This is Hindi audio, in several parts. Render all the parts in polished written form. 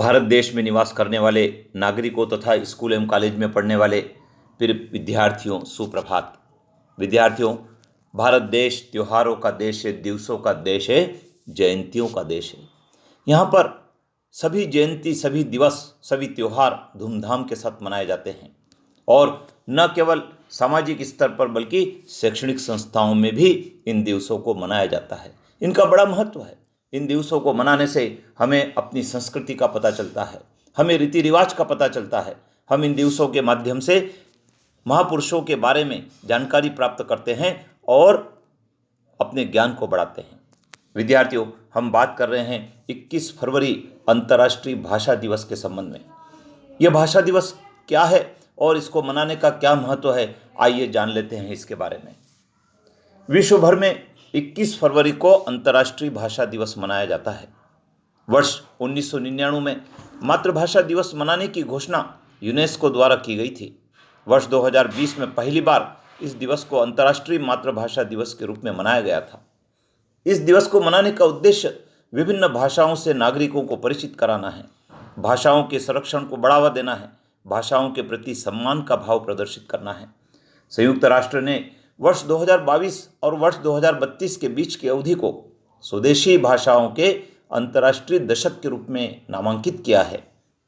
भारत देश में निवास करने वाले नागरिकों तथा स्कूल एवं कॉलेज में पढ़ने वाले प्रिय विद्यार्थियों, सुप्रभात। विद्यार्थियों, भारत देश त्योहारों का देश है, दिवसों का देश है, जयंतियों का देश है। यहाँ पर सभी जयंती, सभी दिवस, सभी त्योहार धूमधाम के साथ मनाए जाते हैं और न केवल सामाजिक स्तर पर बल्कि शैक्षणिक संस्थाओं में भी इन दिवसों को मनाया जाता है। इनका बड़ा महत्व है। इन दिवसों को मनाने से हमें अपनी संस्कृति का पता चलता है, हमें रीति रिवाज का पता चलता है। हम इन दिवसों के माध्यम से महापुरुषों के बारे में जानकारी प्राप्त करते हैं और अपने ज्ञान को बढ़ाते हैं। विद्यार्थियों, हम बात कर रहे हैं 21 फरवरी अंतर्राष्ट्रीय भाषा दिवस के संबंध में। यह भाषा दिवस क्या है और इसको मनाने का क्या महत्व है, आइए जान लेते हैं इसके बारे में। विश्व भर में 21 फरवरी को अंतर्राष्ट्रीय भाषा दिवस मनाया जाता है। वर्ष 1999 में मातृभाषा दिवस मनाने की घोषणा यूनेस्को द्वारा की गई थी। वर्ष 2020 में पहली बार इस दिवस को अंतर्राष्ट्रीय मातृभाषा दिवस के रूप में मनाया गया था। इस दिवस को मनाने का उद्देश्य विभिन्न भाषाओं से नागरिकों को परिचित कराना है, भाषाओं के संरक्षण को बढ़ावा देना है, भाषाओं के प्रति सम्मान का भाव प्रदर्शित करना है। संयुक्त राष्ट्र ने वर्ष 2022 और वर्ष 2032 के बीच की अवधि को स्वदेशी भाषाओं के अंतर्राष्ट्रीय दशक के रूप में नामांकित किया है।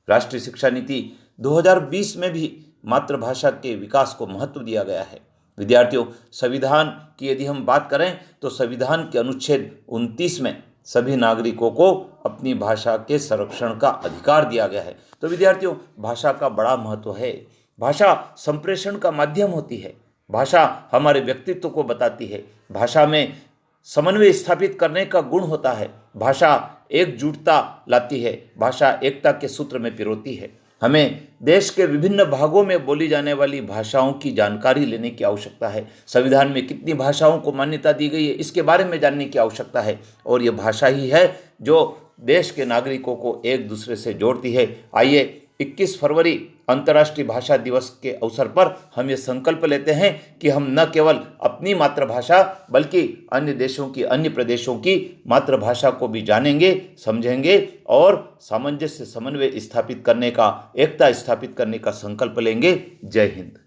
राष्ट्रीय शिक्षा नीति 2020 में भी मातृभाषा के विकास को महत्व दिया गया है। विद्यार्थियों, संविधान की यदि हम बात करें तो संविधान के अनुच्छेद 29 में सभी नागरिकों को अपनी भाषा के संरक्षण का अधिकार दिया गया है। तो विद्यार्थियों, भाषा का बड़ा महत्व है। भाषा संप्रेषण का माध्यम होती है। भाषा हमारे व्यक्तित्व को बताती है। भाषा में समन्वय स्थापित करने का गुण होता है। भाषा एकजुटता लाती है। भाषा एकता के सूत्र में पिरोती है। हमें देश के विभिन्न भागों में बोली जाने वाली भाषाओं की जानकारी लेने की आवश्यकता है। संविधान में कितनी भाषाओं को मान्यता दी गई है, इसके बारे में जानने की आवश्यकता है। और ये भाषा ही है जो देश के नागरिकों को एक दूसरे से जोड़ती है। आइए 21 फरवरी अंतर्राष्ट्रीय भाषा दिवस के अवसर पर हम ये संकल्प लेते हैं कि हम न केवल अपनी मातृभाषा बल्कि अन्य देशों की, अन्य प्रदेशों की मातृभाषा को भी जानेंगे, समझेंगे और सामंजस्य, समन्वय स्थापित करने का, एकता स्थापित करने का संकल्प लेंगे। जय हिंद।